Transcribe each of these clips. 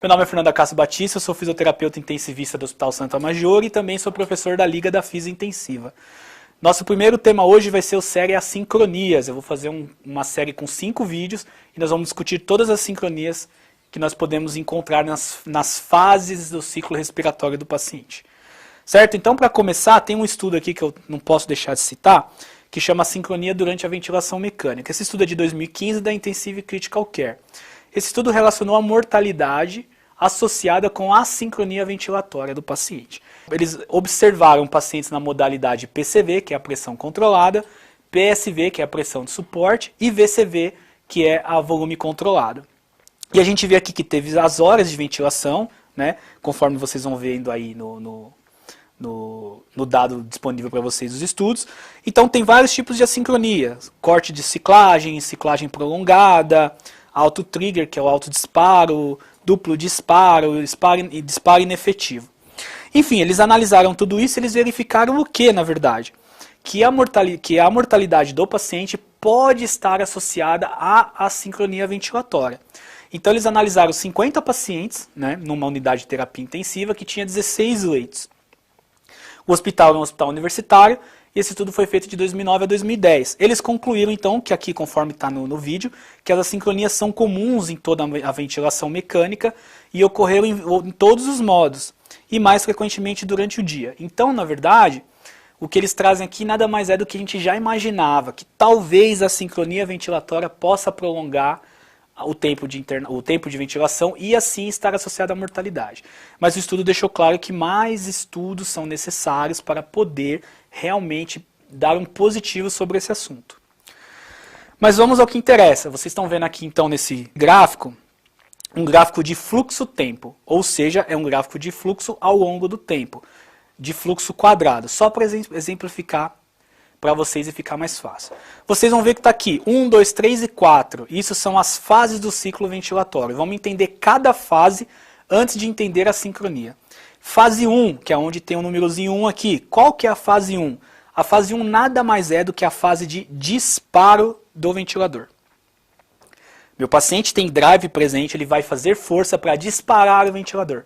Meu nome é Fernanda Castro Batista, eu sou fisioterapeuta intensivista do Hospital Santa Maggiore e também sou professor da Liga da Física Intensiva. Nosso primeiro tema hoje vai ser a série Assincronias. Eu vou fazer uma série com 5 vídeos e nós vamos discutir todas as sincronias que nós podemos encontrar nas fases do ciclo respiratório do paciente. Certo? Então, para começar, tem um estudo aqui que eu não posso deixar de citar, que chama Sincronia durante a ventilação mecânica. Esse estudo é de 2015 da Intensive Critical Care. Esse estudo relacionou a mortalidade associada com a assincronia ventilatória do paciente. Eles observaram pacientes na modalidade PCV, que é a pressão controlada, PSV, que é a pressão de suporte, e VCV, que é a volume controlado. E a gente vê aqui que teve as horas de ventilação, né, conforme vocês vão vendo aí no dado disponível para vocês dos estudos. Então tem vários tipos de assincronia, corte de ciclagem, ciclagem prolongada, auto trigger, que é o auto disparo, duplo disparo, disparo inefetivo. Enfim, eles analisaram tudo isso e eles verificaram o que, na verdade? Que a mortalidade do paciente pode estar associada à assincronia ventilatória. Então eles analisaram 50 pacientes, né, numa unidade de terapia intensiva que tinha 16 leitos. O hospital era um hospital universitário e esse estudo foi feito de 2009 a 2010. Eles concluíram então, que aqui conforme está no vídeo, que as assincronias são comuns em toda a ventilação mecânica e ocorreram em todos os modos e mais frequentemente durante o dia. Então, na verdade, o que eles trazem aqui nada mais é do que a gente já imaginava, que talvez a sincronia ventilatória possa prolongar o tempo de ventilação e assim estar associado à mortalidade. Mas o estudo deixou claro que mais estudos são necessários para poder realmente dar um positivo sobre esse assunto. Mas vamos ao que interessa. Vocês estão vendo aqui então nesse gráfico, um gráfico de fluxo-tempo, ou seja, é um gráfico de fluxo ao longo do tempo, de fluxo quadrado, só para exemplificar para vocês e ficar mais fácil. Vocês vão ver que está aqui 1, 2, 3 e 4. Isso são as fases do ciclo ventilatório. Vamos entender cada fase antes de entender a sincronia. Fase 1, que é onde tem o númerozinho 1 aqui. Qual que é a fase 1? A fase 1 nada mais é do que a fase de disparo do ventilador. Meu paciente tem drive presente, ele vai fazer força para disparar o ventilador.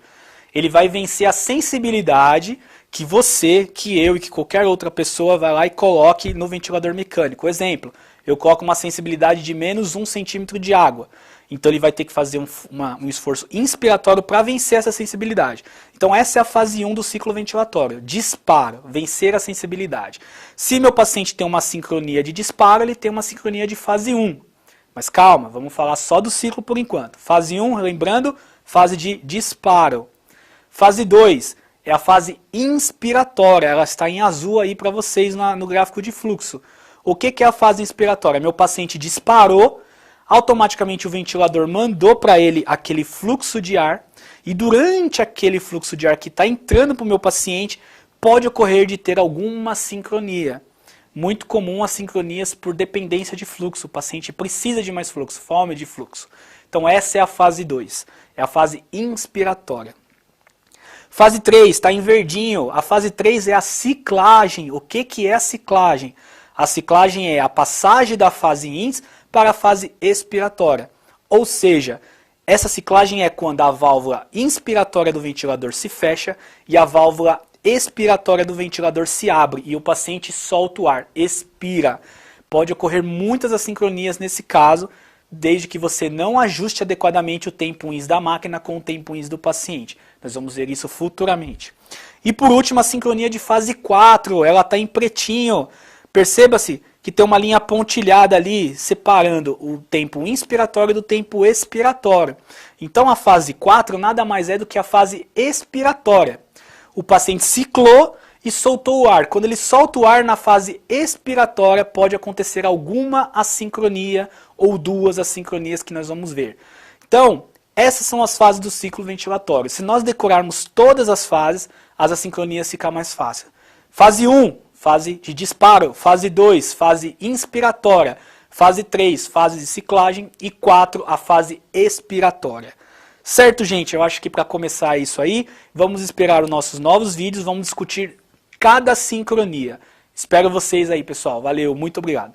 Ele vai vencer a sensibilidade que você, que eu e que qualquer outra pessoa vai lá e coloque no ventilador mecânico. Exemplo, eu coloco uma sensibilidade de menos 1 centímetro de água. Então ele vai ter que fazer um esforço inspiratório para vencer essa sensibilidade. Então essa é a fase 1 do ciclo ventilatório. Disparo, vencer a sensibilidade. Se meu paciente tem uma sincronia de disparo, ele tem uma sincronia de fase 1. Mas calma, vamos falar só do ciclo por enquanto. Fase 1, lembrando, fase de disparo. Fase 2 é a fase inspiratória, ela está em azul aí para vocês no gráfico de fluxo. O que é a fase inspiratória? Meu paciente disparou, automaticamente o ventilador mandou para ele aquele fluxo de ar, e durante aquele fluxo de ar que está entrando para o meu paciente, pode ocorrer de ter alguma sincronia. Muito comum as sincronias por dependência de fluxo, o paciente precisa de mais fluxo, fome de fluxo. Então essa é a fase 2, é a fase inspiratória. Fase 3, está em verdinho. A fase 3 é a ciclagem. O que é a ciclagem? A ciclagem é a passagem da fase ins para a fase expiratória. Ou seja, essa ciclagem é quando a válvula inspiratória do ventilador se fecha e a válvula expiratória do ventilador se abre e o paciente solta o ar, expira. Pode ocorrer muitas assincronias nesse caso, desde que você não ajuste adequadamente o tempo ins da máquina com o tempo ins do paciente. Nós vamos ver isso futuramente. E por último, a sincronia de fase 4, ela está em pretinho. Perceba-se que tem uma linha pontilhada ali, separando o tempo inspiratório do tempo expiratório. Então a fase 4 nada mais é do que a fase expiratória. O paciente ciclou e soltou o ar. Quando ele solta o ar na fase expiratória, pode acontecer alguma assincronia ou duas assincronias que nós vamos ver. Então, essas são as fases do ciclo ventilatório. Se nós decorarmos todas as fases, as assincronias ficam mais fáceis. Fase 1, fase de disparo. Fase 2, fase inspiratória. Fase 3, fase de ciclagem. E 4, a fase expiratória. Certo, gente? Eu acho que para começar isso aí, vamos esperar os nossos novos vídeos, vamos discutir cada sincronia. Espero vocês aí, pessoal. Valeu, muito obrigado.